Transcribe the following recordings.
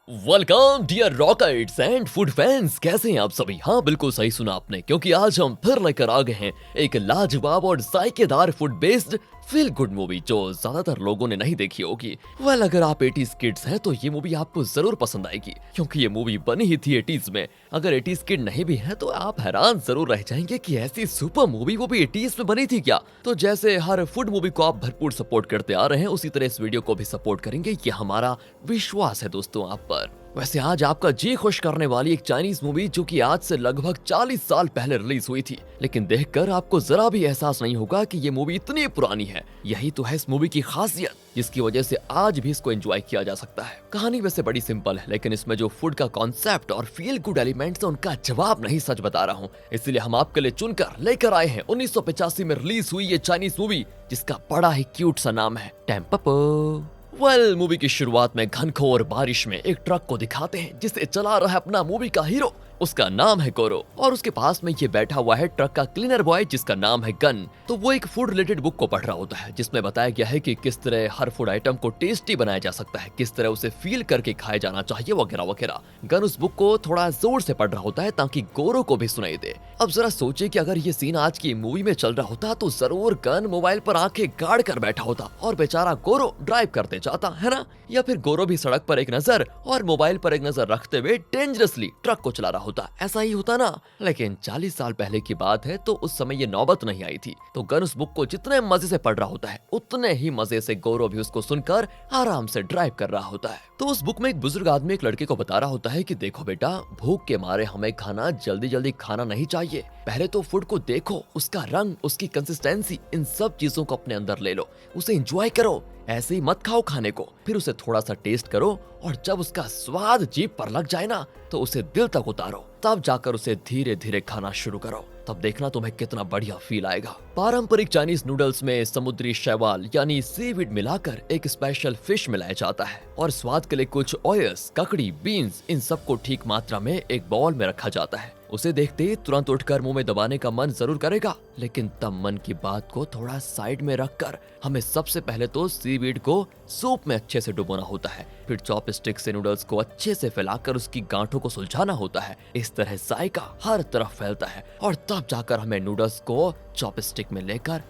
Welcome dear rockets and food fans, कैसे हैं आप सभी। हाँ, बिल्कुल सही सुना आपने, क्योंकि आज हम फिर लेकर आ गए हैं एक लाजवाब और जायकेदार food based feel good movie जो ज्यादातर लोगों ने नहीं देखी होगी। वेल, अगर आप 80s किड्स हैं तो ये मूवी आपको जरूर पसंद आएगी, क्योंकि ये मूवी बनी ही थी 80s में। अगर 80s किड नहीं भी है तो आप हैरान जरूर रह जाएंगे कि ऐसी सुपर मूवी वो भी 80s में बनी थी क्या। तो जैसे हर फूड मूवी को आप भरपूर सपोर्ट करते आ रहे हैं, उसी तरह इस वीडियो को भी सपोर्ट करेंगे, ये हमारा विश्वास है दोस्तों आप पर। वैसे आज आपका जी खुश करने वाली एक चाइनीज मूवी जो कि आज से लगभग 40 साल पहले रिलीज हुई थी, लेकिन देखकर आपको जरा भी एहसास नहीं होगा कि ये मूवी इतनी पुरानी है। यही तो है इस मूवी की खासियत, जिसकी वजह से आज भी इसको एंजॉय किया जा सकता है। कहानी वैसे बड़ी सिंपल है, लेकिन इसमें जो फूड का कॉन्सेप्ट और फील गुड एलिमेंट्स है उनका जवाब नहीं, सच बता रहा हूँ। इसलिए हम आपके लिए चुनकर लेकर आए हैं 1985 में रिलीज हुई ये चाइनीज मूवी, जिसका बड़ा ही क्यूट सा नाम है टेम्पो। मूवी की शुरुआत में घनघोर बारिश में एक ट्रक को दिखाते हैं जिसे चला रहा है अपना मूवी का हीरो। उसका नाम है गोरो और उसके पास में ये बैठा हुआ है ट्रक का क्लीनर बॉय जिसका नाम है गन। तो वो एक फूड रिलेटेड बुक को पढ़ रहा होता है, जिसमें बताया गया है कि किस तरह हर फूड आइटम को टेस्टी बनाया जा सकता है, किस तरह उसे फील करके खाया जाना चाहिए, वगैरह वगैरह। गन उस बुक को थोड़ा जोर से पढ़ रहा होता है ताकि गोरो को भी सुनाई दे। अब जरा सोचिए कि अगर ये सीन आज की मूवी में चल रहा होता तो जरूर गन मोबाइल पर आंखें गाड़ कर बैठा होता और बेचारा गोरो ड्राइव करते जाता, है ना। या फिर गोरो भी सड़क पर एक नजर और मोबाइल पर एक नजर रखते हुए डेंजरसली ट्रक को चला रहा होता। ऐसा ही होता ना। लेकिन 40 साल पहले की बात है तो उस समय ये नौबत नहीं आई थी। तो गन उस बुक को जितने मजे से पढ़ रहा होता है, उतने ही मजे से गोरो भी उसको सुनकर आराम से ड्राइव कर रहा होता है। तो उस बुक में एक बुजुर्ग आदमी एक लड़के को बता रहा होता है कि देखो बेटा, भूख के मारे हमें खाना जल्दी जल्दी खाना नहीं चाहिए। पहले तो फूड को देखो, उसका रंग, उसकी कंसिस्टेंसी, इन सब चीजों को अपने अंदर ले लो, उसे एंजॉय करो। ऐसे ही मत खाओ खाने को, फिर उसे थोड़ा सा टेस्ट करो और जब उसका स्वाद जीभ पर लग जाए ना तो उसे दिल तक उतारो, तब जाकर उसे धीरे धीरे खाना शुरू करो। तब देखना तुम्हें कितना बढ़िया फील आएगा। पारंपरिक चाइनीज नूडल्स में समुद्री शैवाल यानी सीवीड मिलाकर एक स्पेशल फिश मिलाया जाता है और स्वाद के लिए कुछ ऑयल्स, ककड़ी, बीन्स, इन सबको ठीक मात्रा में एक बाउल में रखा जाता है। उसे देखते ही तुरंत उठकर मुंह में दबाने का मन जरूर करेगा, लेकिन तब मन की बात को थोड़ा साइड में रखकर हमें सबसे पहले तो सीवीड को सूप में अच्छे से डुबोना होता है, फिर चॉपस्टिक से नूडल्स को अच्छे से फैलाकर उसकी गांठों को सुलझाना होता है। इस तरह जायका हर तरफ फैलता है और तब जाकर हमें नूडल्स को चॉपस्टिक में लेकर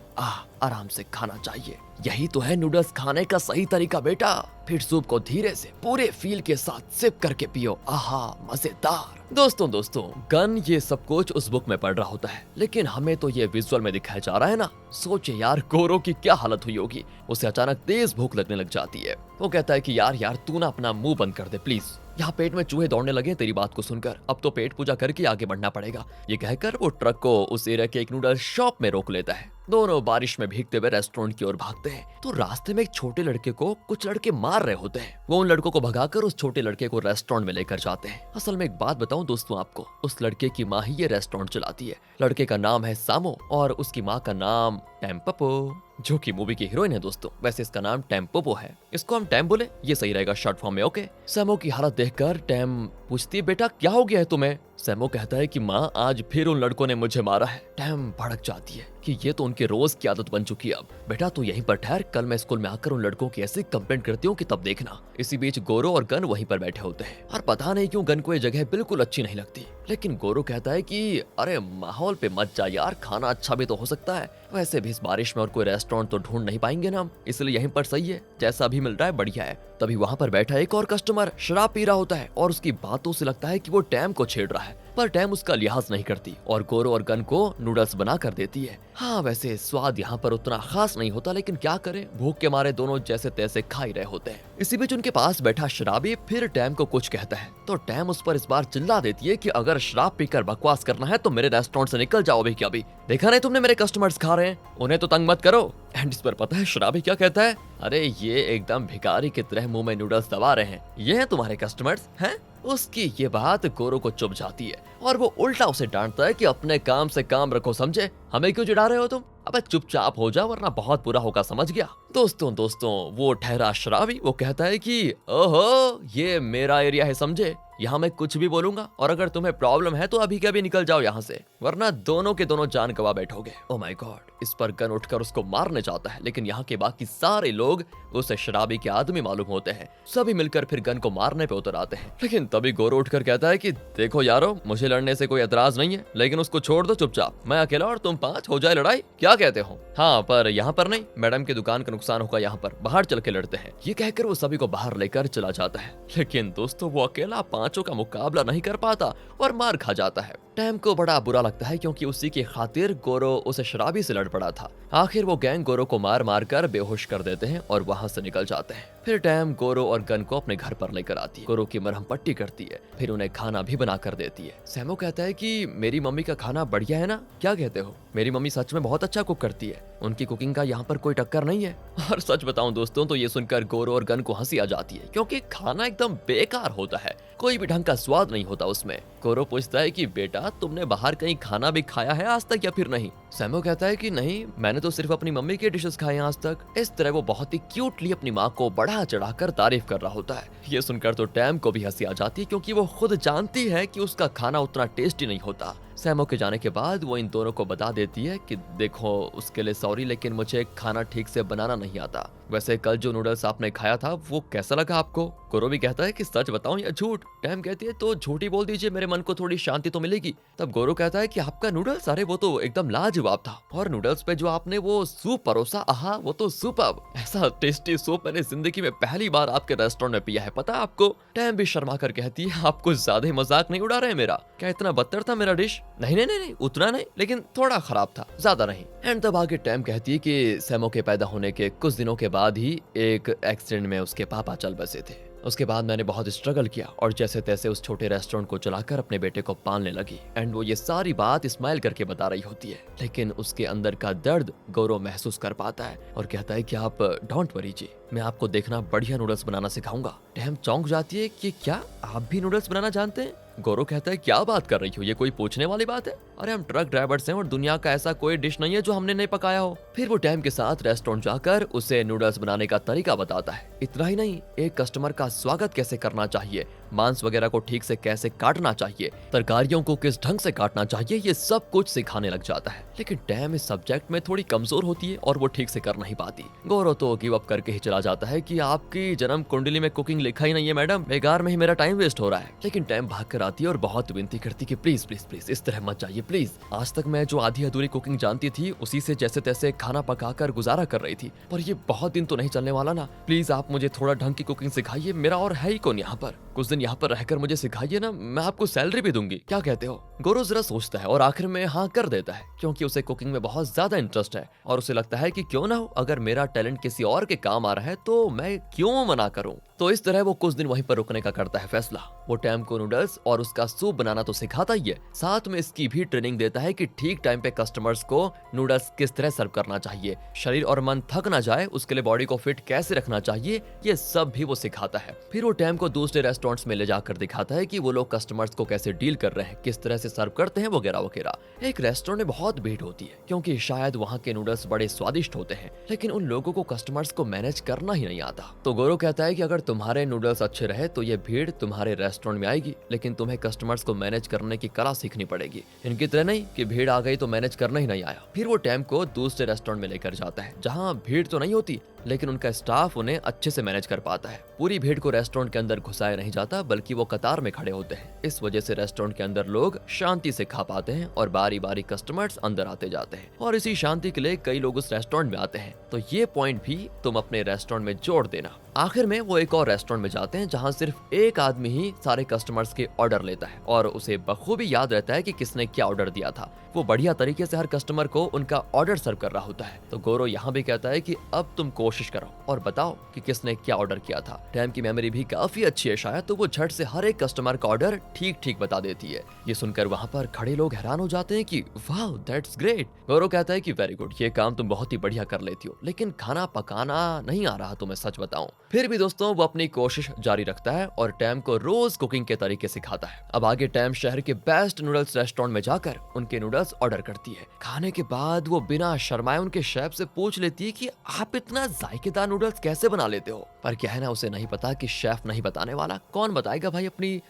आराम से खाना चाहिए। यही तो है नूडल्स खाने का सही तरीका बेटा। फिर सूप को धीरे से पूरे फील के साथ सिप करके पियो, आहा मजेदार। दोस्तों गन ये सब कुछ उस बुक में पढ़ रहा होता है, लेकिन हमें तो ये विजुअल में दिखाया जा रहा है ना। सोचे यार गोरो की क्या हालत हुई होगी। उसे अचानक तेज भूख लगने लग जाती है। वो कहता है कि यार तू ना अपना मुंह बंद कर दे प्लीज, यहाँ पेट में चूहे दौड़ने लगे तेरी बात को सुनकर। अब तो पेट पूजा करके आगे बढ़ना पड़ेगा। ये कहकर वो ट्रक को उस एरिया के एक नूडल शॉप में रोक लेता है। दोनों बारिश में भीगते हुए रेस्टोरेंट की ओर भागते हैं तो रास्ते में एक छोटे लड़के को कुछ लड़के मार रहे होते हैं। वो उन लड़कों को भगाकर उस छोटे लड़के को रेस्टोरेंट में लेकर जाते हैं। असल में एक बात बताऊं दोस्तों आपको, उस लड़के की माँ ही ये रेस्टोरेंट चलाती है। लड़के का नाम है सामो और उसकी माँ का नाम टेम्पो, जो कि मूवी की हीरोइन है दोस्तों। वैसे इसका नाम टेम्पोपो है, इसको हम टैम बोले, ये सही रहेगा शॉर्ट फॉर्म में, ओके। सैमो की हालत देखकर टैम पूछती है बेटा क्या हो गया है तुम्हें। सैमो कहता है कि माँ आज फिर उन लड़कों ने मुझे मारा है। टैम भड़क जाती है कि ये तो उनके रोज की आदत बन चुकी है। अब बेटा तू यहीं पर ठहर, कल मैं स्कूल में आकर उन लड़कों की ऐसी कंप्लेंट करती हूँ कि तब देखना। इसी बीच गोरो और गन वहीं पर बैठे होते हैं और पता नहीं क्यों गन को ये जगह बिल्कुल अच्छी नहीं लगती। लेकिन गोरो कहता है कि अरे माहौल पे मत जा यार, खाना अच्छा भी तो हो सकता है। वैसे भी इस बारिश में और कोई रेस्टोरेंट तो ढूंढ नहीं पाएंगे ना हम, इसलिए यहीं पर सही है, जैसा भी मिल रहा है बढ़िया है। तभी वहाँ पर बैठा एक और कस्टमर शराब पी रहा होता है और उसकी बातों से लगता है कि वो टैम को छेड़ रहा है, पर टैम उसका लिहाज नहीं करती और गोरो और गन को नूडल्स बना कर देती है। हाँ वैसे स्वाद यहाँ पर उतना खास नहीं होता, लेकिन क्या करें, भूख के मारे दोनों जैसे तैसे खा ही रहे होते हैं। इसी बीच उनके पास बैठा शराबी फिर टैम को कुछ कहता है तो टैम उस पर इस बार चिल्ला देती है कि अगर शराब पीकर बकवास करना है तो मेरे रेस्टोरेंट से निकल जाओ अभी के अभी। देखा नहीं तुमने मेरे कस्टमर्स खा रहे हैं, उन्हें तो तंग मत करो। एंड इस पर पता है शराबी क्या कहता है, अरे ये एकदम भिखारी की तरह मुंह में नूडल्स दबा रहे हैं, ये हैं तुम्हारे कस्टमर्स हैं। उसकी ये बात गोरो को चुभ जाती है और वो उल्टा उसे डांटता है कि अपने काम से काम रखो समझे, हमें क्यों चिढ़ा रहे हो तुम। अबे चुपचाप हो जा वरना बहुत बुरा होगा, समझ गया। दोस्तों वो ठहरा शराबी वो कहता है कि ओहो ये मेरा एरिया है समझे, यहाँ मैं कुछ भी बोलूंगा और अगर तुम्हें प्रॉब्लम है तो अभी के अभी निकल जाओ यहाँ से वरना दोनों के दोनों जान गवा बैठोगे। ओ माय गॉड, इस पर गन उठकर उसको मारने जाता है लेकिन यहाँ के बाकी सारे लोग उसे शराबी के आदमी मालूम होते हैं। सभी मिलकर फिर गन को मारने पे उतर आते हैं लेकिन तभी गोरो उठकर कहता है कि देखो यारो मुझे लड़ने से कोई एतराज नहीं है लेकिन उसको छोड़ दो चुपचाप, मैं अकेला और तुम 5 हो जाए लड़ाई, क्या कहते हो? हाँ पर यहाँ पर नहीं, मैडम की दुकान का नुकसान होगा, यहाँ पर बाहर चल के लड़ते हैं। ये कहकर वो सभी को बाहर लेकर चला जाता है लेकिन दोस्तों वो अकेला 5 का मुकाबला नहीं कर पाता और मार खा जाता है। टैम को बड़ा बुरा लगता है क्योंकि उसी की खातिर गोरो उसे शराबी से लड़ पड़ा था। आखिर वो गैंग गोरो को मार मार कर बेहोश कर देते हैं और वहां से निकल जाते हैं। फिर टैम गोरो और गन को अपने घर पर लेकर आती है, गोरो की मरहम पट्टी करती है, फिर उन्हें खाना भी बना कर देती है। सैमो कहता है कि मेरी मम्मी का खाना बढ़िया है ना, क्या कहते हो? मेरी मम्मी सच में बहुत अच्छा कुक करती है, उनकी कुकिंग का यहाँ पर कोई टक्कर नहीं है। और सच बताऊं दोस्तों तो ये सुनकर गोरो और गन को हंसी आ जाती है क्योंकि खाना एकदम बेकार होता है, कोई भी ढंग का स्वाद नहीं होता उसमें। गोरो पूछता है कि बेटा तुमने बाहर कहीं खाना भी खाया है आज तक या फिर नहीं? सैमो कहता है कि नहीं, मैंने तो सिर्फ अपनी मम्मी के डिशेस खाए हैं आज तक। इस तरह वो बहुत ही क्यूटली अपनी माँ को बढ़ा चढ़ाकर तारीफ कर रहा होता है। ये सुनकर तो टैम को भी हंसी आ जाती है क्योंकि वो खुद जानती है कि उसका खाना उतना टेस्टी नहीं होता। सैमो के जाने के बाद वो इन दोनों को बता देती है कि देखो उसके लिए सॉरी लेकिन मुझे खाना ठीक से बनाना नहीं आता। वैसे कल जो नूडल्स आपने खाया था वो कैसा लगा आपको? गोरो भी कहता है कि सच बताऊं या झूठ? टैम कहती है तो झूठ ही बोल दीजिए, मेरे मन को थोड़ी शांति तो मिलेगी। तब गोरो कहता है कि आपका नूडल्स, अरे वो तो एकदम लाजवाब था और नूडल्स पे जो आपने वो सूप परोसा, आहा वो तो सुपर्ब, ऐसा टेस्टी सूप मैंने जिंदगी में पहली बार आपके रेस्टोरेंट में पिया है, पता है आपको? टैम भी शर्मा कर कहती है आप कुछ ज्यादा ही मजाक नहीं उड़ा रहे मेरा, क्या इतना बदतर था मेरा डिश? नहीं उतना नहीं लेकिन थोड़ा खराब था, ज्यादा नहीं। एंड तब आगे टैम कहती है कि सैमो के पैदा होने के कुछ दिनों के बाद ही एक एक्सीडेंट में उसके पापा चल बसे थे। उसके बाद मैंने बहुत स्ट्रगल किया और जैसे तैसे उस छोटे रेस्टोरेंट को चलाकर अपने बेटे को पालने लगी। एंड वो ये सारी बात स्माइल करके बता रही होती है लेकिन उसके अंदर का दर्द गौरव महसूस कर पाता है और कहता है कि आप डोंट वरी जी, मैं आपको देखना बढ़िया नूडल्स बनाना सिखाऊंगा। टैम चौंक जाती है कि क्या आप भी नूडल्स बनाना जानते हैं? गौरव कहता है क्या बात कर रही हो, ये कोई पूछने वाली बात है? अरे हम ट्रक ड्राइवर्स हैं और दुनिया का ऐसा कोई डिश नहीं है जो हमने नहीं पकाया हो। फिर वो टैम के साथ रेस्टोरेंट जाकर उसे नूडल्स बनाने का तरीका बताता है। इतना ही नहीं, एक कस्टमर का स्वागत कैसे करना चाहिए, मांस वगैरह को ठीक से कैसे काटना चाहिए, तरकारियों को किस ढंग से काटना चाहिए, ये सब कुछ सिखाने लग जाता है। लेकिन टैम इस सब्जेक्ट में थोड़ी कमजोर होती है और वो ठीक से कर नहीं पाती। गौरव तो गिव अप करके ही चला जाता है कि आपकी जन्म कुंडली में कुकिंग लिखा ही नहीं है मैडम, बेकार में ही मेरा टाइम वेस्ट हो रहा है। लेकिन टैम भाग कर आती है और बहुत विनती करती कि प्लीज प्लीज प्लीज इस तरह मत जाइए प्लीज। आज तक मैं जो आधी अधूरी कुकिंग जानती थी उसी से जैसे तैसे खाना पकाकर गुजारा कर रही थी, पर ये बहुत दिन तो नहीं चलने वाला ना। प्लीज आप मुझे थोड़ा ढंग की कुकिंग सिखाइए, मेरा और है ही कौन यहाँ पर, कुछ दिन यहाँ पर रहकर मुझे सिखाइए ना, मैं आपको सैलरी भी दूंगी, क्या कहते हो? गौरव जरा सोचता है और आखिर में हाँ कर देता है क्योंकि उसे कुकिंग में बहुत ज्यादा इंटरेस्ट है और उसे लगता है कि क्यों ना हो, अगर मेरा टैलेंट किसी और के काम आ रहा है तो मैं क्यों मना करूं। तो इस तरह वो कुछ दिन वहीं पर रुकने का करता है फैसला। वो टैम को नूडल्स और उसका सूप बनाना तो सिखाता ही है, साथ में इसकी भी ट्रेनिंग देता है कि ठीक टाइम पे कस्टमर्स को नूडल्स किस तरह सर्व करना चाहिए, शरीर और मन थक ना जाए उसके लिए बॉडी को फिट कैसे रखना चाहिए, ये सब भी वो सिखाता है। फिर वो टैम को दूसरे रेस्टोरेंट्स में ले जाकर दिखाता है कि वो लोग कस्टमर्स को कैसे डील कर रहे हैं, किस तरह से सर्व करते हैं वगैरह वगैरह। एक रेस्टोरेंट में बहुत भीड़ होती है क्योंकि शायद वहाँ के नूडल्स बड़े स्वादिष्ट होते हैं लेकिन उन लोगों को कस्टमर्स को मैनेज करना ही नहीं आता। तो गौरव कहता है कि अगर तुम्हारे नूडल्स अच्छे रहे तो ये भीड़ तुम्हारे रेस्टोरेंट में आएगी, लेकिन तुम्हें कस्टमर्स को मैनेज करने की कला सीखनी पड़ेगी। इनकी तरह नहीं कि भीड़ आ गई तो मैनेज करना ही नहीं आया। फिर वो टैम को दूसरे रेस्टोरेंट में लेकर जाता है जहाँ भीड़ तो नहीं होती लेकिन उनका स्टाफ उन्हें अच्छे से मैनेज कर पाता है। पूरी भीड़ को रेस्टोरेंट के अंदर घुसाया नहीं जाता बल्कि वो कतार में खड़े होते हैं। इस वजह से रेस्टोरेंट के अंदर लोग शांति से खा पाते हैं और बारी बारी कस्टमर्स अंदर आते जाते हैं और इसी शांति के लिए कई लोग उस रेस्टोरेंट में आते हैं। तो ये पॉइंट भी तुम अपने रेस्टोरेंट में जोड़ देना। आखिर में वो एक और रेस्टोरेंट में जाते हैं जहाँ सिर्फ एक आदमी ही सारे कस्टमर्स के ऑर्डर लेता है और उसे बखूबी याद रहता है कि किसने क्या ऑर्डर दिया था। वो बढ़िया तरीके से हर कस्टमर को उनका ऑर्डर सर्व कर रहा होता है। तो गौरव यहाँ भी कहता है कि अब तुम कोशिश करो और बताओ कि किसने क्या ऑर्डर किया था। टैम की मेमोरी भी काफी अच्छी है शायद, तो वो झट से हर एक कस्टमर का ऑर्डर ठीक ठीक बता देती है। ये सुनकर वहाँ पर खड़े लोग हैरान हो जाते हैं कि वाह दैट्स ग्रेट। गौरव कहता है कि वेरी गुड, ये काम तुम बहुत ही बढ़िया कर लेती हो, लेकिन खाना पकाना नहीं आ रहा तुम्हें, सच बताऊं। फिर भी दोस्तों वो अपनी कोशिश जारी रखता है और टैम को रोज कुकिंग के तरीके सिखाता है। अब आगे टैम शहर के बेस्ट नूडल्स रेस्टोरेंट में जाकर उनके नूडल्स ऑर्डर करती है। खाने के बाद वो बिना शर्माए उनके शेफ से पूछ लेती है कि आप इतना जायकेदार नूडल्स कैसे बना लेते हो। पर क्या है ना, उसे नहीं पता कि शेफ नहीं बताने वाला, कौन बताएगा भाई अपनी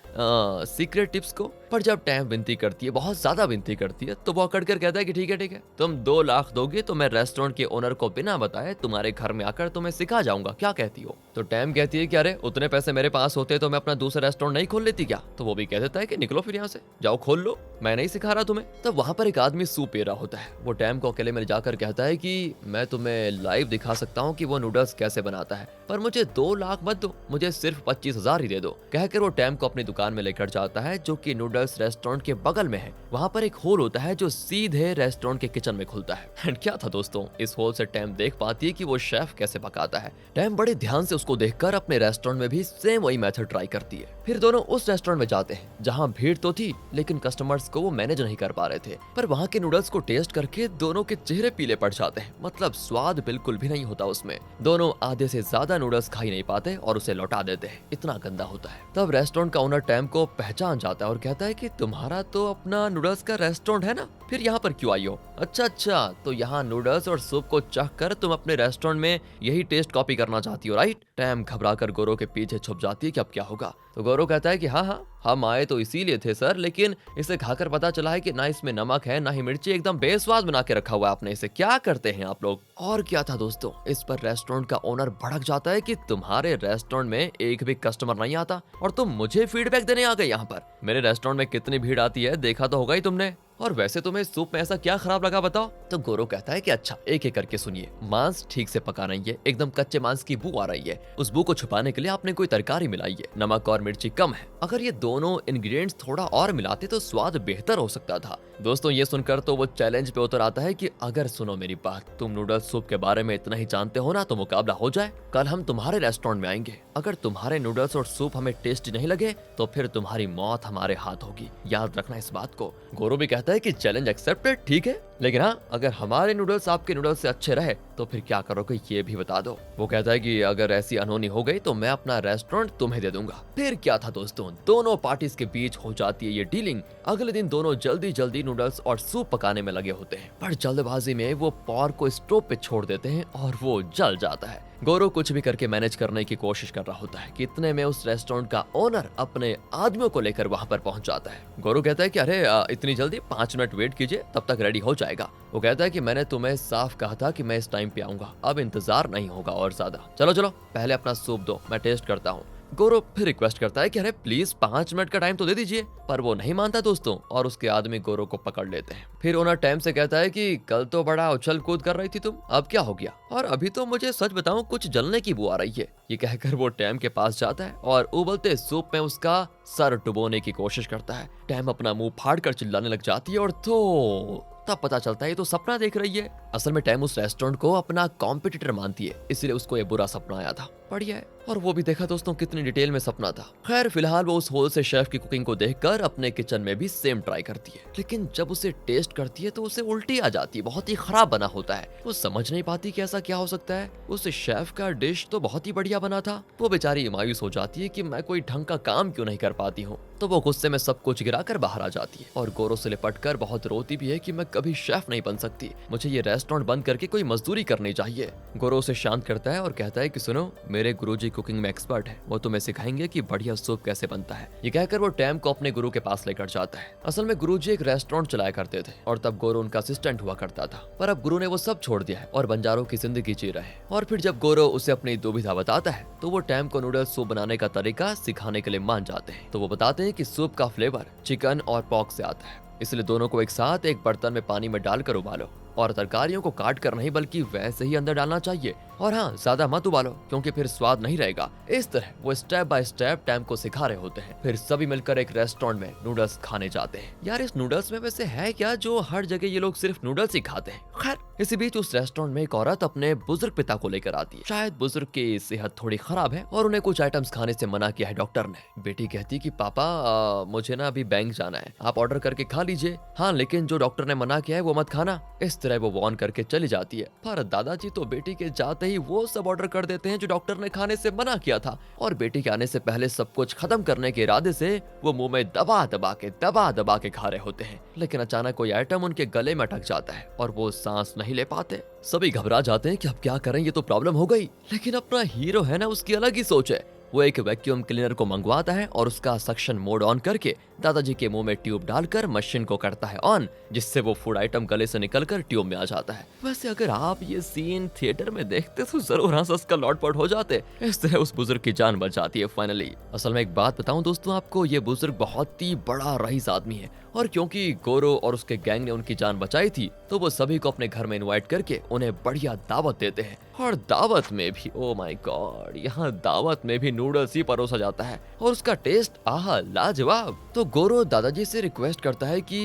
सीक्रेट टिप्स को। पर जब टैम विनती करती है, बहुत ज्यादा विनती करती है, तो वो अकड़ कर कहता है कि ठीक है तुम 2 लाख दोगे तो मैं रेस्टोरेंट के ओनर को बिना बताए तुम्हारे घर में आकर तुम्हें सिखा जाऊंगा, क्या कहती हो। तो टैम कहती है कि अरे उतने पैसे मेरे पास होते तो मैं अपना दूसरा रेस्टोरेंट नहीं खोल लेती क्या। तो वो भी कह देता है कि निकलो फिर यहाँ से, जाओ खोल लो, मैं नहीं सिखा रहा तुम्हें। तब वहां पर एक आदमी सूप पी रहा होता है। वो टैम को अकेले में जाकर कहता है कि मैं तुम्हें लाइव दिखा सकता हूँ कि वो नूडल्स कैसे बनाता है, पर मुझे 2 लाख मत दो, मुझे सिर्फ 25,000 ही दे दो। कहकर वो टैम को अपनी दुकान में लेकर जाता है जो कि नूडल्स रेस्टोरेंट के बगल में है। वहाँ पर एक होल होता है जो सीधे रेस्टोरेंट के किचन में खुलता है। एंड क्या था दोस्तों, इस होल से टैम देख पाती है कि वो शेफ कैसे पकाता है। टैम बड़े ध्यान से उसको देखकर अपने रेस्टोरेंट में भी सेम वही मेथड ट्राई करती है। फिर दोनों उस रेस्टोरेंट में जाते हैं जहाँ भीड़ तो थी लेकिन कस्टमर्स को वो मैनेज नहीं कर पा रहे थे। पर वहाँ के नूडल्स को टेस्ट करके दोनों के चेहरे पीले पड़ जाते हैं, मतलब स्वाद बिल्कुल भी नहीं होता उसमें। दोनों आधे से ज्यादा नूडल्स खा ही नहीं पाते और उसे लौटा देते हैं, इतना गंदा होता है। तब रेस्टोरेंट का ओनर टैम को पहचान जाता है और कहता है कि तुम्हारा तो अपना नूडल्स का रेस्टोरेंट है ना, फिर यहाँ पर क्यों आई हो। अच्छा, तो यहाँ नूडल्स और सूप को चख कर तुम अपने रेस्टोरेंट में यही टेस्ट कॉपी करना चाहती हो, राइट। टैम घबराकर गौरव के पीछे छुप जाती है कि अब क्या होगा। तो गौरव कहता है कि हाँ, हम आए तो इसीलिए थे सर, लेकिन इसे खाकर पता चला है कि ना इसमें नमक है ना ही मिर्ची, एकदम बेस्वाद बना के रखा हुआ है आपने इसे, क्या करते हैं आप लोग। और क्या था दोस्तों, इस पर रेस्टोरेंट का ओनर भड़क जाता है कि तुम्हारे रेस्टोरेंट में एक भी कस्टमर नहीं आता और तुम मुझे फीडबैक देने आ गए यहाँ पर। मेरे रेस्टोरेंट में कितनी भीड़ आती है देखा तो होगा ही तुमने, और वैसे तुम्हें सूप में ऐसा क्या खराब लगा बताओ। तो गौरव कहता है कि अच्छा, एक एक करके सुनिए, मांस ठीक से पका नहीं है, एकदम कच्चे मांस की बू आ रही है, उस बू को छुपाने के लिए आपने कोई तरकारी मिलाई है, नमक और मिर्ची कम है, अगर ये दोनों इंग्रेडिएंट्स थोड़ा और मिलाते तो स्वाद बेहतर हो सकता था। दोस्तों ये सुनकर तो वो चैलेंज पे उतर आता है कि अगर सुनो मेरी बात, तुम नूडल्स सूप के बारे में इतना ही जानते हो ना तो मुकाबला हो जाए, कल हम तुम्हारे रेस्टोरेंट में आएंगे, अगर तुम्हारे नूडल्स और सूप हमें टेस्टी नहीं लगे तो फिर तुम्हारी मौत हमारे हाथ होगी, याद रखना इस बात को। गौरव भी कहता है कि चैलेंज एक्सेप्टेड, ठीक है, लेकिन हाँ, अगर हमारे नूडल्स आपके नूडल्स से अच्छे रहे तो फिर क्या करोगे ये भी बता दो। वो कहता है कि अगर ऐसी अनहोनी हो गई तो मैं अपना रेस्टोरेंट तुम्हें दे दूंगा। फिर क्या था दोस्तों, दोनों पार्टीज के बीच हो जाती है ये डीलिंग। अगले दिन दोनों जल्दी जल्दी नूडल्स और सूप पकाने में लगे होते हैं, पर जल्दबाजी में वो पॉर्क को स्टोव पे छोड़ देते हैं और वो जल जाता है। गौरव कुछ भी करके मैनेज करने की कोशिश कर रहा होता है कि इतने में उस रेस्टोरेंट का ओनर अपने आदमियों को लेकर वहां पर पहुंच जाता है। गौरव कहता है कि अरे इतनी जल्दी, 5 मिनट वेट कीजिए, तब तक रेडी हो जाएगा। वो कहता है कि मैंने तुम्हें साफ कहा था कि मैं इस टाइम पे आऊंगा, अब इंतजार नहीं होगा और ज्यादा, चलो पहले अपना सूप दो, मैं टेस्ट करता हूँ। गौरव फिर रिक्वेस्ट करता है कि अरे प्लीज 5 मिनट का टाइम तो दे दीजिए, पर वो नहीं मानता दोस्तों, और उसके आदमी गौरव को पकड़ लेते हैं। फिर ओनर टाइम से कहता है कि कल तो बड़ा उछल कूद कर रही थी तुम, अब क्या हो गया, और अभी तो मुझे सच बताऊं कुछ जलने की बू आ रही है। ये कहकर वो टैम के पास जाता है और उबलते सूप में उसका सर डुबोने की कोशिश करता है। टैम अपना मुंह फाड़ कर चिल्लाने लग जाती है और तो तब पता चलता है ये तो सपना देख रही है। असल में टैम उस रेस्टोरेंट को अपना कॉम्पिटिटर मानती है, इसलिए उसको ये बुरा सपना आया था। बढ़िया है, और वो भी देखा दोस्तों कितनी डिटेल में सपना था। खैर फिलहाल वो उस होल से शेफ की कुकिंग को देखकर अपने किचन में भी सेम ट्राई करती है, लेकिन जब उसे टेस्ट करती है तो उसे उल्टी आ जाती है, बहुत ही खराब बना होता है। वो समझ नहीं पाती कि ऐसा क्या हो सकता है, उस शेफ का डिश तो बहुत ही बढ़िया बना था। वो बेचारी मायूस हो जाती है कि मैं कोई ढंग का काम क्यों नहीं कर पाती हूँ। तो वो गुस्से में सब कुछ गिराकर बाहर आ जाती है और गौरव से लिपटकर बहुत रोती भी है कि मैं कभी शेफ नहीं बन सकती, मुझे ये रेस्टोरेंट बंद करके कोई मजदूरी करनी चाहिए। गौरव उसे शांत करता है और कहता है कि सुनो, मेरे गुरुजी कुकिंग में एक्सपर्ट है, वो तुम्हें सिखाएंगे कि बढ़िया सूप कैसे बनता है। ये कहकर वो टैम को अपने गुरु के पास लेकर जाता है। असल में गुरुजी एक रेस्टोरेंट चलाया करते थे और तब गौरव उनका असिस्टेंट हुआ करता था, पर अब गुरु ने वो सब छोड़ दिया है और बंजारों की जिंदगी जी रहे हैं। और फिर जब गौरव उसे अपनी दुविधा बताता है तो वो टैम को नूडल्स सूप बनाने का तरीका सिखाने के लिए मान जाते हैं। तो वो बताते हैं कि सूप का फ्लेवर चिकन और पॉर्क से आता है, इसलिए दोनों को एक साथ एक बर्तन में पानी में डालकर उबालो और तरकारियों को काट कर नहीं बल्कि वैसे ही अंदर डालना चाहिए, और हाँ, ज्यादा मत उबालो क्योंकि फिर स्वाद नहीं रहेगा। इस तरह वो स्टेप बाय स्टेप टैम को सिखा रहे होते हैं। फिर सभी मिलकर एक रेस्टोरेंट में नूडल्स खाने जाते हैं। यार इस नूडल्स में वैसे है क्या जो हर जगह ये लोग सिर्फ नूडल्स ही खाते हैं। खैर इसी बीच उस रेस्टोरेंट में एक औरत अपने बुजुर्ग पिता को लेकर आती है। शायद बुजुर्ग की सेहत थोड़ी खराब है और उन्हें कुछ आइटम्स खाने से मना किया है डॉक्टर ने। बेटी कहती है कि पापा मुझे ना अभी बैंक जाना है, आप ऑर्डर करके खा लीजिए। हाँ, लेकिन जो डॉक्टर ने मना किया है वो मत खाना। इस तरह वो वॉर्न करके चली जाती है। पर दादाजी तो बेटी के जाते ही वो सब ऑर्डर कर देते हैं जो डॉक्टर ने खाने से मना किया था, और बेटी के आने से पहले सब कुछ खत्म करने के इरादे से वो मुंह में दबा दबा के खा रहे होते हैं। लेकिन अचानक कोई आइटम उनके गले में अटक जाता है और वो सांस नहीं ले पाते। सभी घबरा जाते हैं कि अब क्या करें, ये तो प्रॉब्लम हो गई। लेकिन अपना हीरो है ना, उसकी अलग ही सोच है। वो एक वैक्यूम क्लीनर को मंगवाता है और उसका सक्शन मोड ऑन करके दादाजी के मुंह में ट्यूब डालकर मशीन को करता है ऑन, जिससे वो फूड आइटम गले से निकलकर ट्यूब में आ जाता है। वैसे अगर आप ये सीन थिएटर में देखते तो जरूर हंस कर लौटपट हो जाते। इस तरह उस बुजुर्ग की जान बच जाती है फाइनली। असल में एक बात बताऊं दोस्तों आपको, ये बुजुर्ग बहुत ही बड़ा रईस आदमी है, और क्योंकि गोरो और उसके गैंग ने उनकी जान बचाई थी तो वो सभी को अपने घर में इनवाइट करके उन्हें बढ़िया दावत देते हैं। और दावत में भी ओ माय गॉड, यहाँ दावत में भी नूडल्स ही परोसा जाता है और उसका टेस्ट आहा लाजवाब। तो गोरो दादाजी से रिक्वेस्ट करता है कि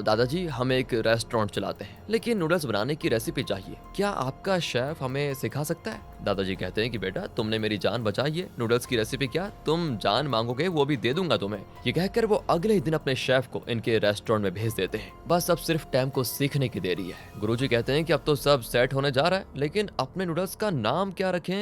दादाजी हम एक रेस्टोरेंट चलाते हैं, लेकिन नूडल्स बनाने की रेसिपी चाहिए, क्या आपका शेफ हमें सिखा सकता है? दादाजी कहते हैं कि बेटा तुमने मेरी जान बचाई है, नूडल्स की रेसिपी क्या तुम जान मांगोगे वो भी दे दूंगा तुम्हें। ये कहकर वो अगले ही दिन अपने शेफ को इनके रेस्टोरेंट में भेज देते हैं। बस अब सिर्फ टैम को सीखने की देरी है। गुरुजी कहते हैं कि अब तो सब सेट होने जा रहा है, लेकिन अपने नूडल्स का नाम क्या रखें,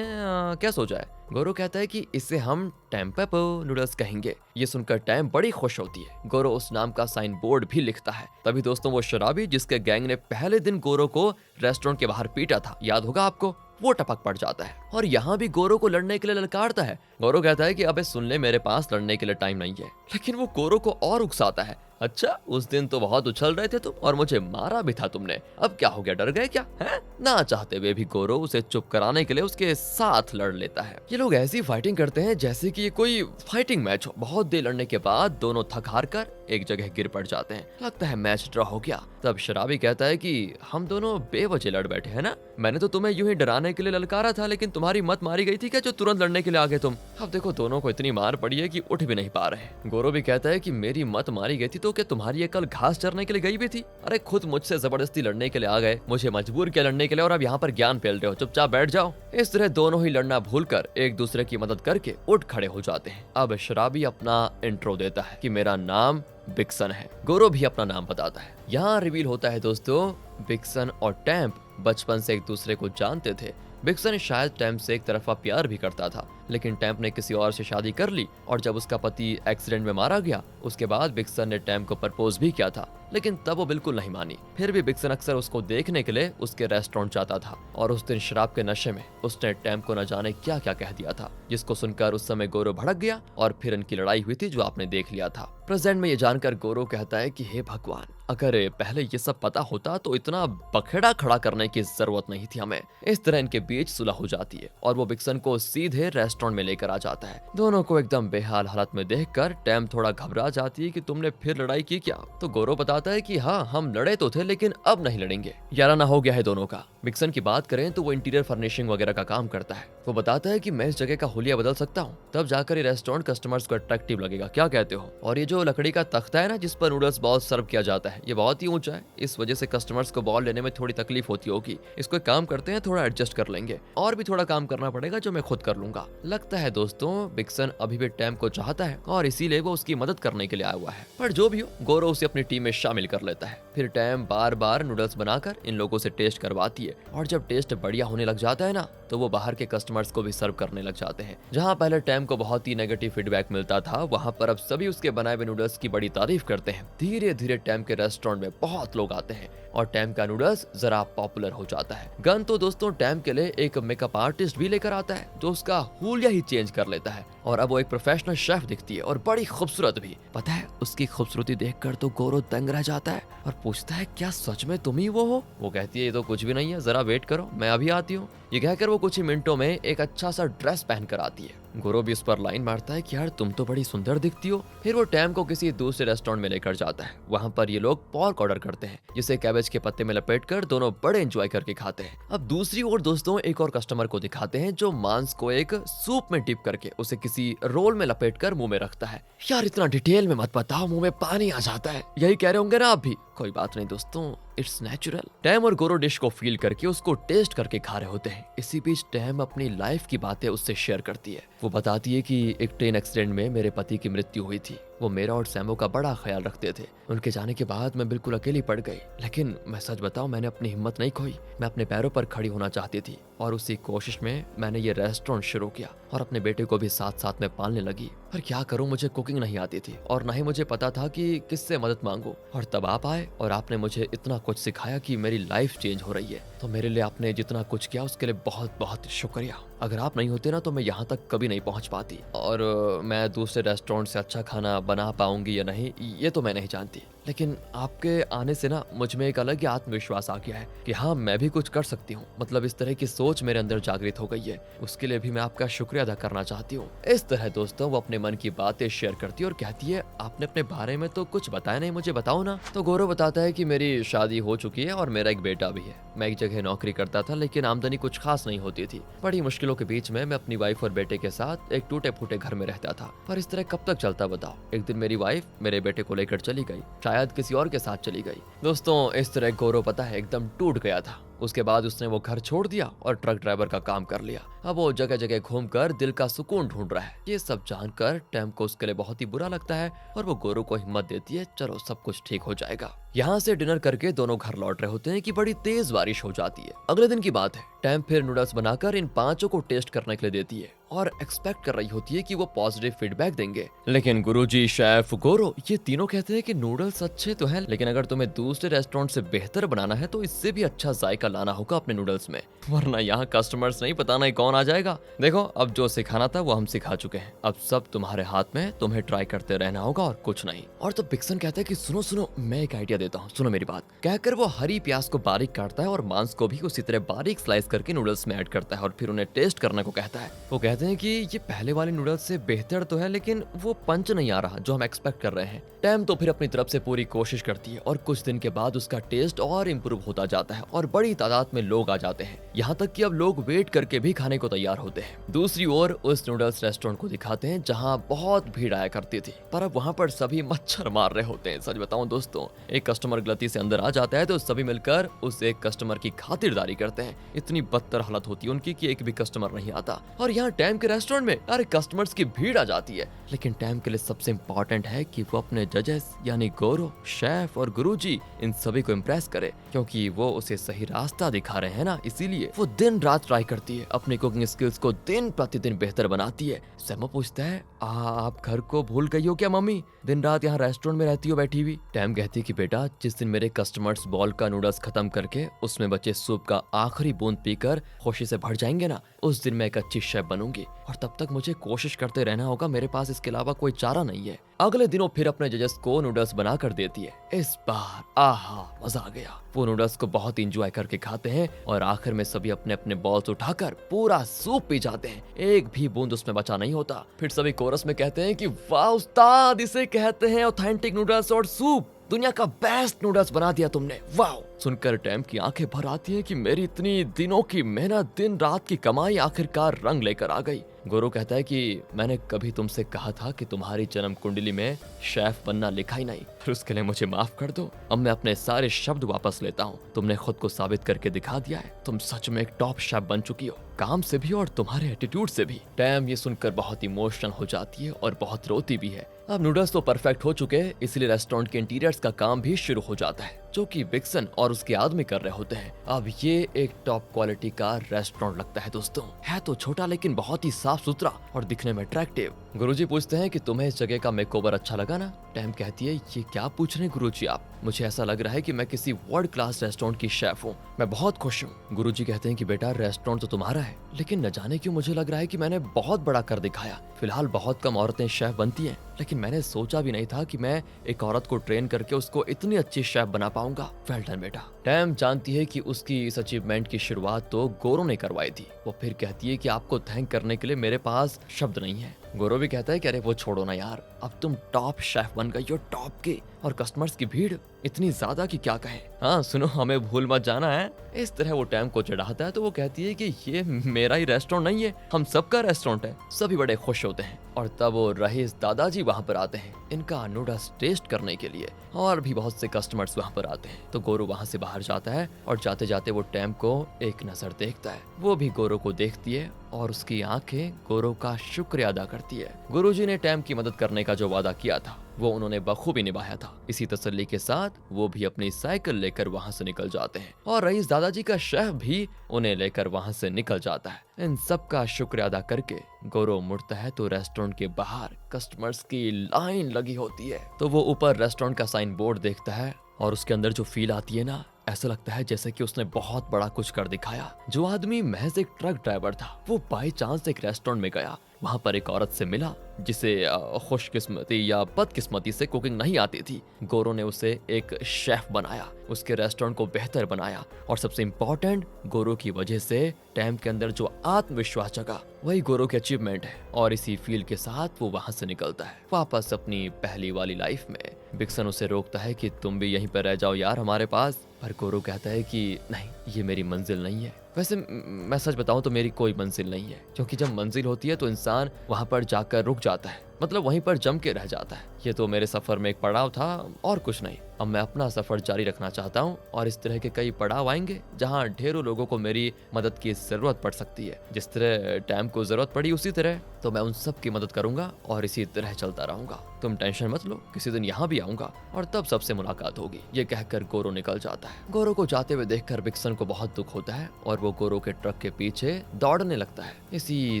क्या सोचा है? गोरो कहता है कि इसे हम टेम्पेपो नूडल्स कहेंगे। ये सुनकर टैम बड़ी खुश होती है। गोरो उस नाम का साइन बोर्ड भी लिखता है। तभी दोस्तों वो शराबी जिसके गैंग ने पहले दिन गोरो को रेस्टोरेंट के बाहर पीटा था, याद होगा आपको, वो टपक पड़ जाता है और यहाँ भी गोरो को लड़ने के लिए ललकारता है। गोरो कहता है कि अबे सुन ले, मेरे पास लड़ने के लिए टाइम नहीं है। लेकिन वो गोरो को और उकसाता है, अच्छा उस दिन तो बहुत उछल रहे थे तुम और मुझे मारा भी था तुमने, अब क्या हो गया, डर गए क्या? है ना चाहते हुए भी गोरो उसे चुप कराने के लिए उसके साथ लड़ लेता है। ये लोग ऐसी फाइटिंग करते हैं जैसे कि ये कोई फाइटिंग मैच हो। बहुत देर लड़ने के बाद दोनों थक हार कर एक जगह गिर पड़ जाते हैं। लगता है मैच ड्रॉ हो गया। तब शराबी कहता है कि हम दोनों बेवजह लड़ बैठे हैं ना, मैंने तो तुम्हें यूं ही डराने के लिए ललकारा था, लेकिन तुम्हारी मत मारी गई थी क्या जो तुरंत लड़ने के लिए आ गए तुम? अब देखो दोनों को इतनी मार पड़ी है कि उठ भी नहीं पा रहे। गोरो भी कहता है कि मेरी मत मारी गई थी तो क्या तुम्हारी कल घास चरने के लिए गई भी थी? अरे खुद मुझसे जबरदस्ती लड़ने के लिए आ गए, मुझे मजबूर किया लड़ने के लिए और अब यहाँ पर ज्ञान पेल रहे हो, चुपचाप बैठ जाओ। इस तरह दोनों ही लड़ना भूलकर एक दूसरे की मदद करके उठ खड़े हो जाते हैं। अब शराबी अपना इंट्रो देता है कि मेरा नाम बिक्सन है। गोरो भी अपना नाम बताता है। यहाँ रिवील होता है दोस्तों, बिक्सन और टैम्प बचपन से एक दूसरे को जानते थे। बिक्सन शायद टैम्प से एक तरफा प्यार भी करता था, लेकिन टैम्प ने किसी और से शादी कर ली और जब उसका पति एक्सीडेंट में मारा गया उसके बाद बिक्सन ने टैम्प को प्रपोज भी किया था, लेकिन तब वो बिल्कुल नहीं मानी। फिर भी बिक्सन अक्सर उसको देखने के लिए उसके रेस्टोरेंट जाता था और उस दिन शराब के नशे में उसने टैम्प को न जाने क्या क्या कह दिया था, जिसको सुनकर उस समय गोरो भड़क गया और फिर इनकी लड़ाई हुई थी जो आपने देख लिया था। प्रेजेंट में ये जानकर गोरो कहता है कि हे भगवान, अगर पहले ये सब पता होता तो इतना बखेड़ा खड़ा करने की जरूरत नहीं थी हमें। इस तरह इनके बीच सुलह हो जाती है और वो बिक्सन को सीधे रेस्टोरेंट में लेकर आ जाता है। दोनों को एकदम बेहाल हालत में देखकर टैम थोड़ा घबरा जाती है कि तुमने फिर लड़ाई की क्या? तो गोरो बताता है कि हाँ हम लड़े तो थे लेकिन अब नहीं लड़ेंगे, याराना हो गया है दोनों का। बिक्सन की बात करें तो वो इंटीरियर फर्निशिंग वगैरह का काम करता है। वो बताता है कि मैं इस जगह का हुलिया बदल सकता हूँ, तब जाकर ये रेस्टोरेंट कस्टमर्स को अट्रैक्टिव लगेगा, क्या कहते हो? और ये जो लकड़ी का तख्ता है ना जिस पर नूडल्स बॉल सर्व किया जाता है, ये बहुत ही ऊंचा है, इस वजह से कस्टमर्स को बॉल लेने में थोड़ी तकलीफ होती होगी। इसको एक काम करते हैं, थोड़ा एडजस्ट कर लेंगे और भी थोड़ा काम करना पड़ेगा जो मैं खुद कर लूंगा। लगता है दोस्तों बिक्सन अभी भी टैम को चाहता है और इसीलिए वो उसकी मदद करने के लिए आया हुआ है। पर जो भी हो, गोरो उसे अपनी टीम में शामिल कर लेता है। फिर टैम बार बार नूडल्स बनाकर इन लोगों से टेस्ट करवाती है और जब टेस्ट बढ़िया होने लग जाता है ना तो वो बाहर के कस्टमर्स को भी सर्व करने लग जाते हैं। जहाँ पहले टैम को बहुत ही नेगेटिव फीडबैक मिलता था, वहाँ पर अब सभी उसके बनाए हुए नूडल्स की बड़ी तारीफ करते हैं। धीरे धीरे टैम के रेस्टोरेंट में बहुत लोग आते हैं और टैम का नूडल्स जरा पॉपुलर हो जाता है। गन तो दोस्तों टैम के लिए एक मेकअप आर्टिस्ट भी लेकर आता है जो उसका हुलिया ही चेंज कर लेता है और अब वो एक प्रोफेशनल शेफ दिखती है और बड़ी खूबसूरत भी। पता है उसकी खूबसूरती देखकर तो गोरो दंग रह जाता है और पूछता है क्या सच में तुम ही वो हो? वो कहती है ये तो कुछ भी नहीं है, जरा वेट करो मैं अभी आती हूँ। ये कहकर वो कुछ ही मिनटों में एक अच्छा सा ड्रेस पहन कर आती है। गोरो भी उस पर लाइन मारता है कि यार तुम तो बड़ी सुंदर दिखती हो। फिर वो टैम को किसी दूसरे रेस्टोरेंट में लेकर जाता है। वहाँ पर ये लोग पोर्क ऑर्डर करते हैं जिसे कैबेज के पत्ते में लपेटकर दोनों बड़े एंजॉय करके खाते हैं। अब दूसरी ओर दोस्तों एक और कस्टमर को दिखाते हैं जो मांस को एक सूप में डिप करके उसे किसी रोल में लपेटकर मुंह में रखता है। यार इतना डिटेल में मत बताओ, मुंह में पानी आ जाता है। यही कह रहे होंगे ना आप भी, कोई बात नहीं दोस्तों, इट्स नेचुरल। टैम और गोरो डिश को फील करके उसको टेस्ट करके खा रहे होते हैं। इसी बीच टैम अपनी लाइफ की बातें उससे शेयर करती है। वो बताती है कि एक ट्रेन एक्सीडेंट में मेरे पति की मृत्यु हुई थी। वो मेरा और सैमो का बड़ा ख्याल रखते थे। उनके जाने के बाद मैं बिल्कुल अकेली पड़ गई, लेकिन मैं सच बताऊं, मैंने अपनी हिम्मत नहीं खोई। मैं अपने पैरों पर खड़ी होना चाहती थी और उसी कोशिश में मैंने ये रेस्टोरेंट शुरू किया और अपने बेटे को भी साथ साथ में पालने लगी। पर क्या करूं, मुझे कुकिंग नहीं आती थी और ना ही मुझे पता था कि किससे मदद मांगूं। और तब आप आए और आपने मुझे इतना कुछ सिखाया कि मेरी लाइफ चेंज हो रही है। तो मेरे लिए आपने जितना कुछ किया उसके लिए बहुत बहुत शुक्रिया। अगर आप नहीं होते ना तो मैं यहाँ तक कभी नहीं पहुँच पाती। और मैं दूसरे रेस्टोरेंट से अच्छा खाना बना पाऊंगी या नहीं ये तो मैं नहीं जानती, लेकिन आपके आने से ना मुझ में एक अलग ही आत्मविश्वास आ गया है कि हाँ, मैं भी कुछ कर सकती हूँ। मतलब इस तरह की सोच मेरे अंदर जागृत हो गई है। उसके लिए भी मैं आपका शुक्रिया अदा करना चाहती हूँ। इस तरह दोस्तों वो अपने मन की बातें शेयर करती है और कहती है, आपने अपने बारे में तो कुछ बताया नहीं, मुझे बताओ ना। तो गौरव बताता है कि मेरी शादी हो चुकी है और मेरा एक बेटा भी है। मैं एक जगह नौकरी करता था, लेकिन आमदनी कुछ खास नहीं होती थी। बड़ी मुश्किलों के बीच में मैं अपनी वाइफ और बेटे के साथ एक टूटे फूटे घर में रहता था। पर इस तरह कब तक चलता बताओ। एक दिन मेरी वाइफ मेरे बेटे को लेकर चली गई, शायद किसी और के साथ चली गई। दोस्तों इस तरह गौरव पता है एकदम टूट गया था। उसके बाद उसने वो घर छोड़ दिया और ट्रक ड्राइवर का काम कर लिया। अब वो जगह जगह घूमकर दिल का सुकून ढूंढ रहा है। ये सब जानकर टैम को उसके लिए बहुत ही बुरा लगता है और वो गोरू को हिम्मत देती है, चलो सब कुछ ठीक हो जाएगा। यहाँ से डिनर करके दोनों घर लौट रहे होते हैं कि बड़ी तेज बारिश हो जाती है। अगले दिन की बात है, टैम फिर नूडल्स बनाकर इन पांचों को टेस्ट करने के लिए देती है और एक्सपेक्ट कर रही होती है कि वो पॉजिटिव फीडबैक देंगे। लेकिन गुरुजी, शेफ, गोरो ये तीनों कहते हैं कि नूडल्स अच्छे तो हैं, लेकिन अगर तुम्हें दूसरे रेस्टोरेंट से बेहतर बनाना है तो इससे भी अच्छा जायका लाना होगा अपने नूडल्स में, वरना यहाँ कस्टमर्स नहीं पता नहीं कौन आ जाएगा। देखो अब जो सिखाना था वो हम सिखा चुके हैं, अब सब तुम्हारे हाथ में, तुम्हें ट्राई करते रहना होगा और कुछ नहीं। और तो बिक्सन कहता है कि सुनो सुनो, मैं एक आइडिया देता हूँ, सुनो मेरी बात। कहकर वो हरी प्याज को बारीक काटता है और मांस को भी उसी तरह बारीक स्लाइस करके नूडल्स में ऐड करता है और फिर उन्हें टेस्ट करने को कहता है। वो कहते हैं कि ये पहले वाले नूडल्स से बेहतर तो है, लेकिन वो पंच नहीं आ रहा जो हम एक्सपेक्ट कर रहे हैं। टैम तो फिर अपनी तरफ से पूरी कोशिश करती है और कुछ दिन के बाद उसका टेस्ट और इम्प्रूव होता जाता है और बड़ी तादाद में लोग आ जाते हैं, यहाँ तक कि अब लोग वेट करके भी खाने को तैयार होते हैं। दूसरी ओर उस नूडल्स रेस्टोरेंट को दिखाते हैं जहाँ बहुत भीड़ आया करती थी, पर अब वहाँ पर सभी मच्छर मार रहे होते हैं। सच बताऊं दोस्तों, एक कस्टमर गलती से अंदर आ जाता है तो सभी मिलकर उस एक कस्टमर की खातिरदारी करते हैं। इतनी बदतर हालत होती है उनकी कि एक भी कस्टमर नहीं आता। और यहाँ टैम के रेस्टोरेंट में अरे कस्टमर्स की भीड़ आ जाती है, लेकिन टैम के लिए सबसे इम्पोर्टेंट है कि वो अपने जजेस यानी गौरव, शेफ और गुरुजी इन सभी को इम्प्रेस करे, क्योंकि वो उसे सही रास्ता दिखा रहे हैं ना, इसीलिए वो दिन रात ट्राई करती है, अपनी कुकिंग स्किल्स को दिन प्रतिदिन बेहतर बनाती है। सैमो पूछता है, आप घर को भूल गई हो क्या मम्मी, दिन रात यहाँ रेस्टोरेंट में रहती हो बैठी हुई। टैम कहती है कि बेटा, जिस दिन मेरे कस्टमर्स बॉल का नूडल्स खत्म करके उसमें बचे सूप का आखिरी बूंद पीकर खुशी से भर जाएंगे ना, उस दिन मैं एक अच्छी शेफ बनूंगी और तब तक मुझे कोशिश करते रहना होगा, मेरे पास इसके अलावा कोई चारा नहीं है। अगले दिनों फिर अपने जजेस को नूडल्स बना कर देती है। इस बार आहा मजा आ गया। वो नूडल्स को बहुत इंजॉय करके खाते हैं और आखिर में सभी अपने अपने बॉल्स उठाकर पूरा सूप पी जाते हैं, एक भी बूंद उसमें बचा नहीं होता। फिर सभी कोरस में कहते हैं कि वाह उस्ताद, इसे कहते हैं ऑथेंटिक नूडल्स और सूप, दुनिया का बेस्ट नूडल्स बना दिया तुमने, वाह। सुनकर टैम की आंखें भर आती हैं कि मेरी इतनी दिनों की मेहनत, दिन रात की कमाई आखिरकार रंग लेकर आ गई। गोरू कहता है कि मैंने कभी तुमसे कहा था कि तुम्हारी जन्म कुंडली में शेफ बनना लिखा ही नहीं, फिर उसके लिए मुझे माफ कर दो। अब मैं अपने सारे शब्द वापस लेता हूँ, तुमने खुद को साबित करके दिखा दिया है, तुम सच में एक टॉप शेफ बन चुकी हो, काम से भी और तुम्हारे एटीट्यूड से भी। टैम ये सुनकर बहुत इमोशनल हो जाती है और बहुत रोती भी है। अब नूडल्स तो परफेक्ट हो चुके हैं, इसलिए रेस्टोरेंट के इंटीरियर्स का काम भी शुरू हो जाता है, जो कि विक्सन और उसके आदमी कर रहे होते हैं। अब ये एक टॉप क्वालिटी का रेस्टोरेंट लगता है दोस्तों, है तो छोटा लेकिन बहुत ही साफ सुथरा और दिखने में अट्रैक्टिव। गुरुजी पूछते हैं कि तुम्हें इस जगह का मेकओवर अच्छा लगा ना। टैम कहती है, ये क्या पूछ रहे हैं गुरुजी आप, मुझे ऐसा लग रहा है कि मैं किसी वर्ल्ड क्लास रेस्टोरेंट की शेफ हूँ, मैं बहुत खुश हूँ। गुरुजी कहते हैं कि बेटा रेस्टोरेंट तो तुम्हारा है, लेकिन न जाने क्यों मुझे लग रहा है कि मैंने बहुत बड़ा कर दिखाया। फिलहाल बहुत कम औरतें शेफ बनती हैं, लेकिन मैंने सोचा भी नहीं था कि मैं एक औरत को ट्रेन करके उसको इतनी अच्छी शेफ बना पाऊंगा। वेल डन बेटा। टैम जानती है कि उसकी इस अचीवमेंट की शुरुआत तो गोरो ने करवाई थी। वो फिर कहती है कि आपको थैंक करने के लिए मेरे पास शब्द नहीं है। गोरो भी कहता है कि अरे वो छोड़ो ना यार, अब तुम टॉप शेफ बन गई हो, टॉप के, और कस्टमर्स की भीड़ इतनी ज्यादा कि क्या कहें। हाँ सुनो, हमें भूल मत जाना है। इस तरह वो टैम को चिढ़ाता है तो वो कहती है कि ये मेरा ही रेस्टोरेंट नहीं है, हम सबका रेस्टोरेंट है। सभी बड़े खुश होते हैं और तब वो रईस दादाजी वहाँ पर आते हैं इनका नूडल्स टेस्ट करने के लिए, और भी बहुत से कस्टमर्स वहाँ पर आते हैं। तो गोरो वहाँ से बाहर जाता है और जाते जाते वो टैम को एक नजर देखता है। वो भी गोरो को देखती है और उसकी आंखें गोरो का शुक्रिया अदा करती है। गुरुजी ने टैम की मदद करने का जो वादा किया था वो उन्होंने बखूबी निभाया था। इसी तसल्ली के साथ वो भी अपनी साइकिल लेकर वहाँ से निकल जाते हैं और रईस दादाजी का शेफ भी उन्हें लेकर वहाँ से निकल जाता है। इन सब का शुक्रिया अदा करके गोरो मुड़ता है तो रेस्टोरेंट के बाहर कस्टमर्स की लाइन लगी होती है। तो वो ऊपर रेस्टोरेंट का साइन बोर्ड देखता है और उसके अंदर जो फील आती है ना, ऐसा लगता है जैसे कि उसने बहुत बड़ा कुछ कर दिखाया। जो आदमी महज एक ट्रक ड्राइवर था वो बाई चांस एक रेस्टोरेंट में गया, वहां पर एक औरत से मिला जिसे खुशकिस्मती या बदकिस्मती से कुकिंग नहीं आती थी। गोरो ने उसे एक शेफ बनाया, उसके रेस्टोरेंट को बेहतर बनाया, और सबसे इम्पोर्टेंट, गोरो की वजह से टैम के अंदर जो आत्मविश्वास जगा वही गोरो की अचीवमेंट है। और इसी फील के साथ वो वहां से निकलता है वापस अपनी पहली वाली लाइफ में। बिक्सन उसे रोकता है कि तुम भी यहीं पर रह जाओ यार हमारे पास, पर गोरो कहता है कि नहीं, ये मेरी मंजिल नहीं है। वैसे मैं सच बताऊं तो मेरी कोई मंजिल नहीं है, क्योंकि जब मंजिल होती है तो इंसान वहां पर जाकर रुक जाता है, मतलब वहीं पर जम के रह जाता है। ये तो मेरे सफर में एक पड़ाव था और कुछ नहीं। अब मैं अपना सफर जारी रखना चाहता हूँ और इस तरह के कई पड़ाव आएंगे जहाँ ढेरों लोगों को मेरी मदद की जरूरत पड़ सकती है। जिस तरह टैम को जरूरत पड़ी उसी तरह तो मैं उन सब की मदद करूंगा और इसी तरह चलता रहूंगा। तुम टेंशन मत लो, किसी दिन यहाँ भी आऊंगा और तब सबसे मुलाकात होगी। ये कहकर गोरो निकल जाता है। गोरो को जाते हुए देखकर बिक्सन को बहुत दुख होता है और वो गोरो के ट्रक के पीछे दौड़ने लगता है। इसी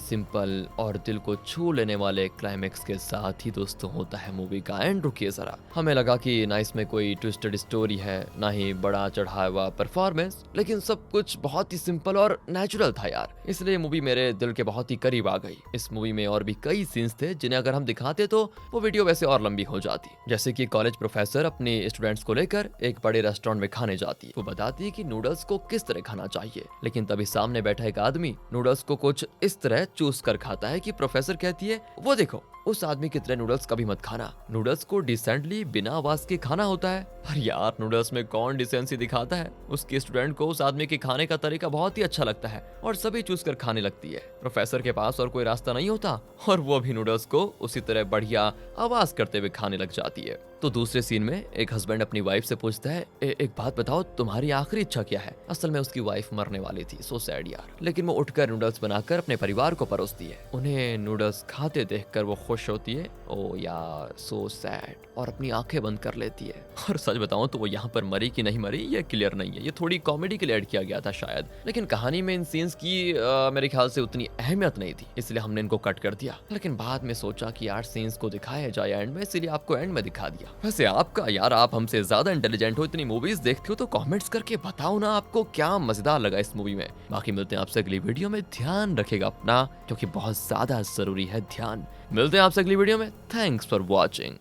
सिंपल और दिल को छू लेने वाले क्लाइमेक्स के साथ ही दोस्तों होता है मूवी का एंड। रुकिए जरा, हमें लगा कि ना इसमें कोई ट्विस्टेड स्टोरी है ना ही बड़ा चढ़ाया हुआ परफॉर्मेंस, लेकिन सब कुछ बहुत ही सिंपल और नेचुरल था यार, इसलिए मूवी मेरे दिल के बहुत ही करीब आ गई। इस मूवी में और भी कई सीन्स थे जिन्हें अगर हम दिखाते तो वो वीडियो वैसे और लंबी हो जाती। जैसे कि कॉलेज प्रोफेसर अपने स्टूडेंट्स को लेकर एक बड़े रेस्टोरेंट में खाने जाती है। वो बताती है कि नूडल्स को किस तरह खाना चाहिए, लेकिन तभी सामने बैठा एक आदमी नूडल्स को कुछ इस तरह चूस कर खाता है कि प्रोफेसर कहती है वो देखो, उस आदमी की तरह नूडल्स कभी मत खाना, नूडल्स को डिसेंटली बिना आवाज के खाना होता है। पर यार नूडल्स में कौन डिसेंसी दिखाता है। उसके स्टूडेंट को उस आदमी के खाने का तरीका बहुत ही अच्छा लगता है और सभी चूस कर खाने लगती है। प्रोफेसर के पास और कोई रास्ता नहीं होता और वो भी नूडल्स को उसी तरह बढ़िया आवाज करते हुए खाने लग जाती है। तो दूसरे सीन में एक हस्बैंड अपनी वाइफ से पूछता है एक बात बताओ, तुम्हारी आखिरी इच्छा क्या है। असल में उसकी वाइफ मरने वाली थी, सो सैड यार, लेकिन वो उठकर नूडल्स बनाकर अपने परिवार को परोसती है। उन्हें नूडल्स खाते देखकर वो खुश होती है, ओ यार सो सैड, और अपनी आंखें बंद कर लेती है। और सच बताऊं तो वो यहाँ पर मरी कि नहीं मरी ये क्लियर नहीं है, ये थोड़ी कॉमेडी के लिए ऐड किया गया था शायद, लेकिन कहानी में इन सीन्स की मेरे ख्याल से उतनी अहमियत नहीं थी, इसलिए हमने इनको कट कर दिया। लेकिन बाद में सोचा कि यार सीन्स को दिखाया जाए एंड में, इसलिए आपको एंड में दिखा दिया। वैसे आपका यार, आप हमसे ज्यादा इंटेलिजेंट हो, इतनी मूवीज देखते हो, तो कमेंट्स करके बताओ ना आपको क्या मजेदार लगा इस मूवी में। बाकी मिलते हैं आपसे अगली वीडियो में, ध्यान रखेगा अपना क्योंकि बहुत ज्यादा जरूरी है ध्यान। मिलते हैं आपसे अगली वीडियो में, थैंक्स फॉर वॉचिंग।